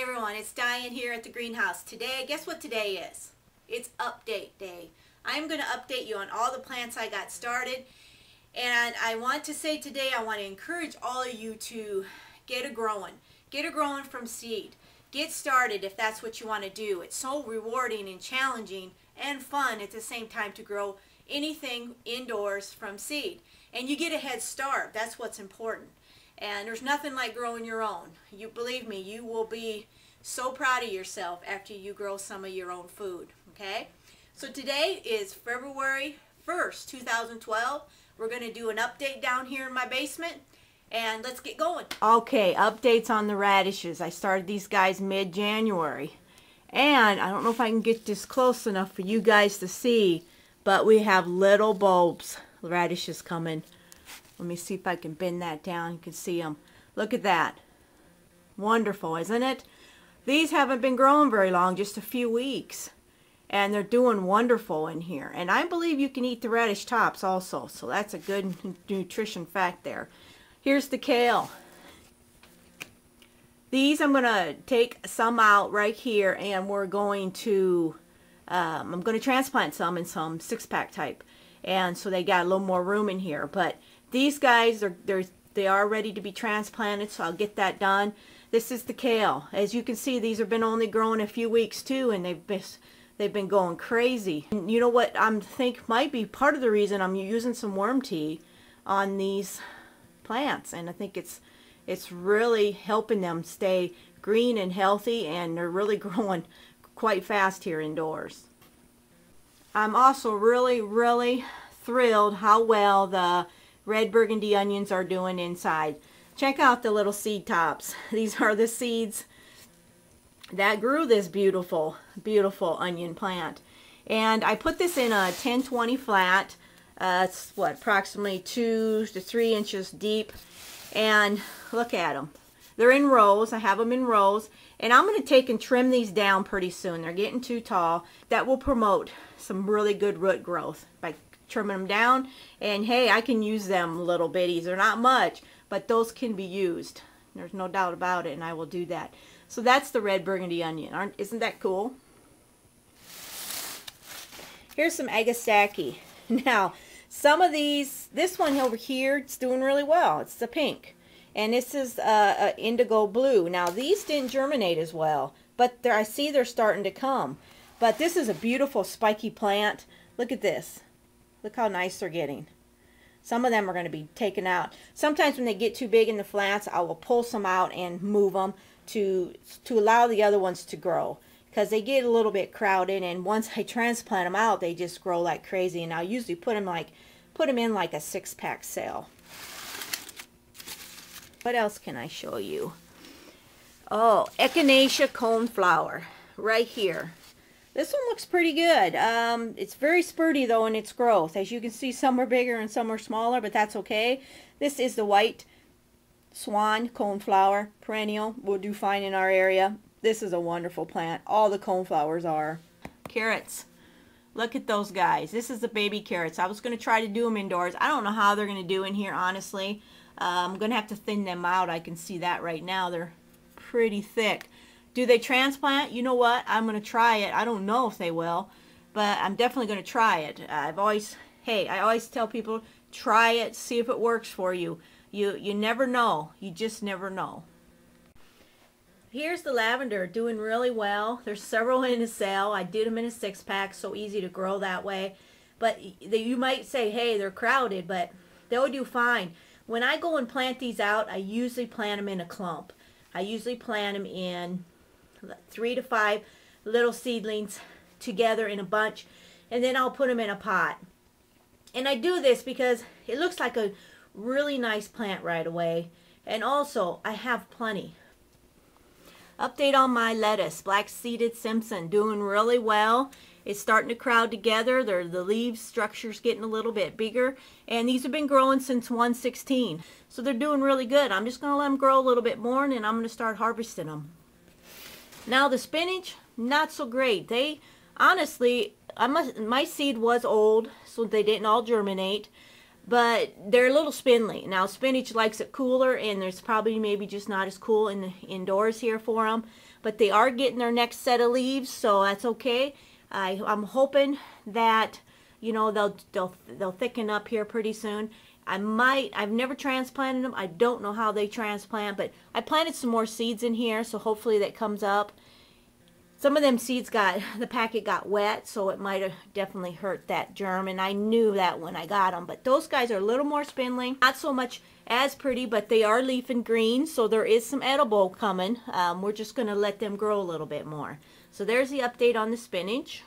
Hi everyone, it's Diane here at the greenhouse. Today, guess what today is? It's update day. I'm going to update you on all the plants I got started, and I want to say today I want to encourage all of you to get a growing. Get a growing from seed. Get started if that's what you want to do. It's so rewarding and challenging and fun at the same time to grow anything indoors from seed. And you get a head start. That's what's important. And there's nothing like growing your own. You believe me, you will be so proud of yourself after you grow some of your own food. Okay? So today is February 1st, 2012. We're going to do an update down here in my basement. And let's get going. Okay, updates on the radishes. I started these guys mid-January. And I don't know if I can get this close enough for you guys to see, but we have little bulbs, radishes coming. Let me see if I can bend that down. You can see them. Look at that. Wonderful, isn't it? These haven't been growing very long, just a few weeks. And they're doing wonderful in here. And I believe you can eat the radish tops also. So that's a good nutrition fact there. Here's the kale. These I'm going to take some out right here, and we're going to, I'm going to transplant some in some 6-pack type. And so they got a little more room in here. But these guys, they are ready to be transplanted, so I'll get that done. This is the kale. As you can see, these have been only growing a few weeks too, and they've been going crazy. And you know what I think might be part of the reason I'm using some worm tea on these plants, and I think it's really helping them stay green and healthy, and they're really growing quite fast here indoors. I'm also really thrilled how well the red burgundy onions are doing inside. Check out the little seed tops. These are the seeds that grew this beautiful onion plant. And I put this in a 10-20 flat. It's what, approximately 2 to 3 inches deep. And look at them. They're in rows. I have them in rows. And I'm going to take and trim these down pretty soon. They're getting too tall. That will promote some really good root growth by trimming them down. And hey, I can use them little bitties. They're not much, but those can be used. There's no doubt about it, and I will do that. So that's the red burgundy onion. Isn't that cool? Here's some agastache. Now, some of these, this one over here, it's doing really well. It's the pink. And this is indigo blue. Now, these didn't germinate as well, but I see they're starting to come. But this is a beautiful spiky plant. Look at this. Look how nice they're getting. Some of them are going to be taken out. Sometimes when they get too big in the flats, I will pull some out and move them to allow the other ones to grow, because they get a little bit crowded, and once I transplant them out, they just grow like crazy. And I'll usually put them in like a 6-pack sale. What else can I show you? Oh, echinacea coneflower right here. This one looks pretty good. It's very spurty though in its growth. As you can see, some are bigger and some are smaller, but that's okay. This is the white swan coneflower, perennial. Will do fine in our area. This is a wonderful plant. All the coneflowers are. Carrots. Look at those guys. This is the baby carrots. I was going to try to do them indoors. I don't know how they're going to do in here, honestly. I'm going to have to thin them out. I can see that right now. They're pretty thick. Do they transplant? You know what? I'm going to try it. I don't know if they will, but I'm definitely going to try it. I always tell people, try it, see if it works for you. You never know. You just never know. Here's the lavender, doing really well. There's several in a sale. I did them in a 6-pack, so easy to grow that way. But you might say, hey, they're crowded, but they'll do fine. When I go and plant these out, I usually plant them in a clump. I usually plant them in 3 to 5 little seedlings together in a bunch, and then I'll put them in a pot. And I do this because it looks like a really nice plant right away, and also I have plenty. Update on my lettuce, black-seeded Simpson, doing really well. It's starting to crowd together. The leaf structure's getting a little bit bigger, and these have been growing since 116, so they're doing really good. I'm just going to let them grow a little bit more, and then I'm going to start harvesting them. Now the spinach, not so great. They honestly, my seed was old, so they didn't all germinate, but they're a little spindly. Now spinach likes it cooler, and there's probably maybe just not as cool in the indoors here for them. But they are getting their next set of leaves, so that's okay. I'm hoping that, you know, they'll thicken up here pretty soon. I've never transplanted them. I don't know how they transplant, but I planted some more seeds in here, so hopefully that comes up. Some of them seeds the packet got wet, so it might have definitely hurt that germ, and I knew that when I got them. But those guys are a little more spindly, not so much as pretty, but they are leafing green, so there is some edible coming. We're just going to let them grow a little bit more. So there's the update on the spinach.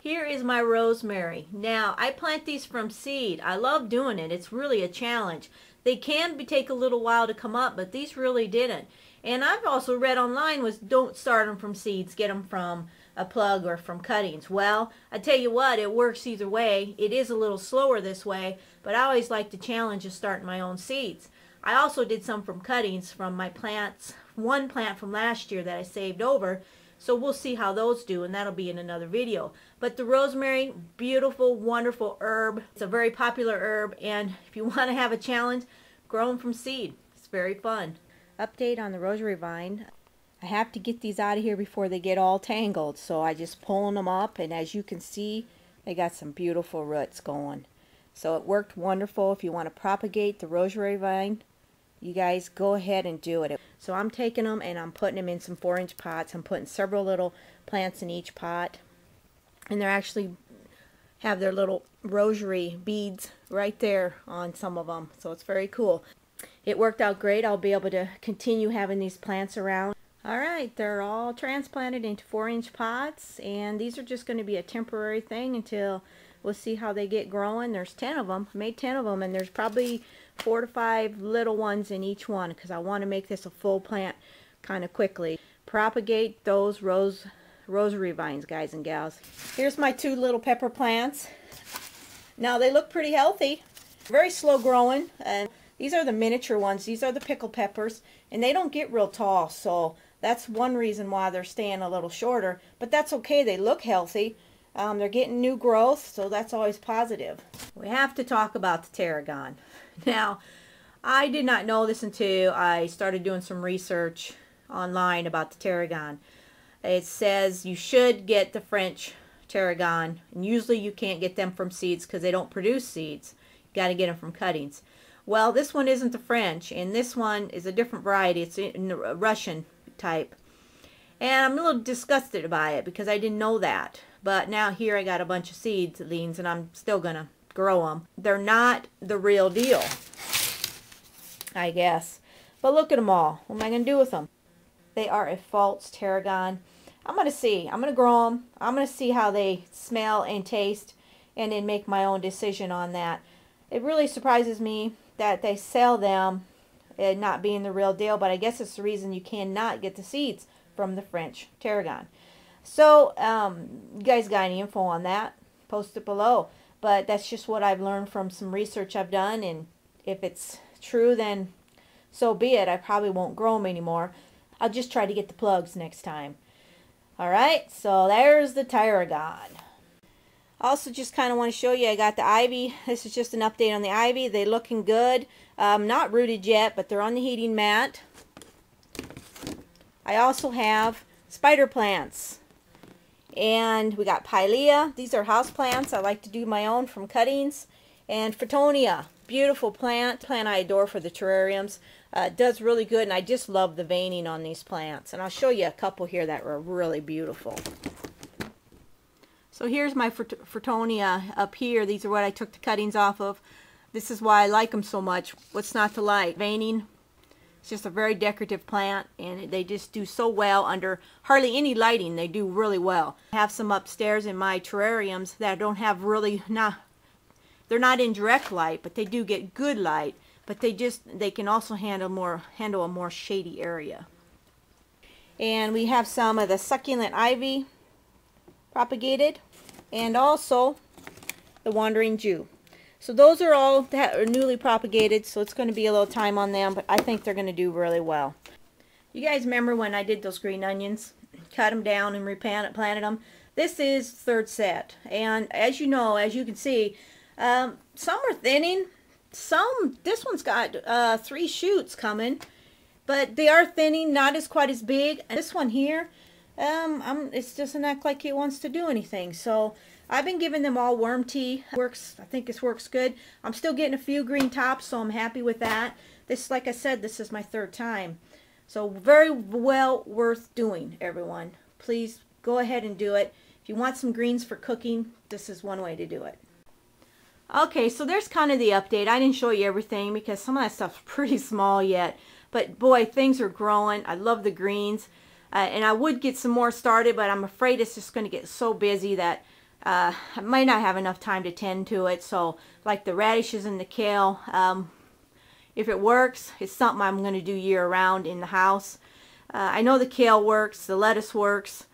Here is my rosemary. Now, I plant these from seed. I love doing it. It's really a challenge. They can take a little while to come up, but these really didn't. And I've also read online was don't start them from seeds, get them from a plug or from cuttings. Well, I tell you what, it works either way. It is a little slower this way, but I always like the challenge of starting my own seeds. I also did some from cuttings from my plants, one plant from last year that I saved over. So we'll see how those do, and that'll be in another video. But the rosemary, beautiful, wonderful herb. It's a very popular herb, and if you want to have a challenge, grow them from seed. It's very fun. Update on the rosary vine. I have to get these out of here before they get all tangled, so I just pulling them up, and as you can see, they got some beautiful roots going. So it worked wonderful. If you want to propagate the rosary vine, you guys go ahead and do it. So I'm taking them and I'm putting them in some 4-inch pots. I'm putting several little plants in each pot, and they're actually have their little rosary beads right there on some of them, so it's very cool. It worked out great. I'll be able to continue having these plants around. Alright, they're all transplanted into 4-inch pots, and these are just going to be a temporary thing until we'll see how they get growing. There's 10 of them. I made 10 of them, and there's probably 4 to 5 little ones in each one because I want to make this a full plant kind of quickly. Propagate those rosary vines, guys and gals. Here's my 2 little pepper plants. Now they look pretty healthy, very slow growing, and these are the miniature ones. These are the pickle peppers, and they don't get real tall, so that's one reason why they're staying a little shorter, but that's okay. They look healthy. They're getting new growth, so that's always positive. We have to talk about the tarragon. Now, I did not know this until I started doing some research online about the tarragon. It says you should get the French tarragon, and usually you can't get them from seeds because they don't produce seeds. You got to get them from cuttings. Well, this one isn't the French, and this one is a different variety. It's in the Russian type. And I'm a little disgusted by it because I didn't know that. But now here I got a bunch of seedlings, and I'm still going to grow them. They're not the real deal, I guess. But look at them all. What am I going to do with them? They are a false tarragon. I'm going to see. I'm going to grow them. I'm going to see how they smell and taste, and then make my own decision on that. It really surprises me that they sell them not being the real deal, but I guess it's the reason you cannot get the seeds from the French tarragon. So, you guys got any info on that? Post it below. But that's just what I've learned from some research I've done, and if it's true, then so be it. I probably won't grow them anymore. I'll just try to get the plugs next time. Alright, so there's the tarragon. Also, just kind of want to show you, I got the ivy. This is just an update on the ivy. They're looking good. Not rooted yet, but they're on the heating mat. I also have spider plants. And we got pilea. These are house plants. I like to do my own from cuttings. And Fittonia, beautiful plant. Plant I adore for the terrariums. It does really good, and I just love the veining on these plants. And I'll show you a couple here that were really beautiful. So here's my Fittonia up here. These are what I took the cuttings off of. This is why I like them so much. What's not to like? Veining. It's just a very decorative plant, and they just do so well under hardly any lighting. They do really well. I have some upstairs in my terrariums that don't have really, they're not in direct light, but they do get good light. But they can also handle a more shady area. And we have some of the succulent ivy propagated, and also the wandering Jew. So those are all that are newly propagated, so it's going to be a little time on them, but I think they're going to do really well. You guys remember when I did those green onions? Cut them down and replanted them. This is third set, and as you know, as you can see, Some are thinning. This one's got 3 shoots coming, but they are thinning, not as quite as big. And this one here, it doesn't act like it wants to do anything. So I've been giving them all worm tea. I think this works good. I'm still getting a few green tops, so I'm happy with that. This, like I said, this is my 3rd time. So very well worth doing, everyone. Please go ahead and do it. If you want some greens for cooking, this is one way to do it. Okay, so there's kind of the update. I didn't show you everything because some of that stuff's pretty small yet. But boy, things are growing. I love the greens. And I would get some more started, but I'm afraid it's just going to get so busy that I might not have enough time to tend to it. So like the radishes and the kale, if it works, it's something I'm going to do year round in the house. I know the kale works, the lettuce works.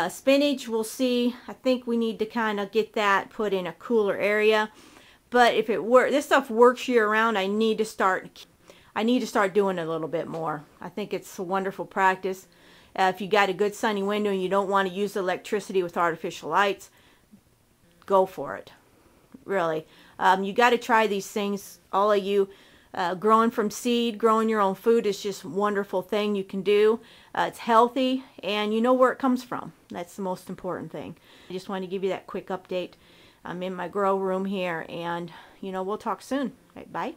Spinach, we'll see. I think we need to kind of get that put in a cooler area. But if it works, this stuff works year round. I need to start doing it a little bit more. I think it's a wonderful practice. If you got a good sunny window and you don't want to use electricity with artificial lights, go for it. Really, you got to try these things. All of you. Growing from seed, growing your own food is just a wonderful thing you can do. It's healthy, and you know where it comes from. That's the most important thing. I just wanted to give you that quick update. I'm in my grow room here, and we'll talk soon. Right, bye.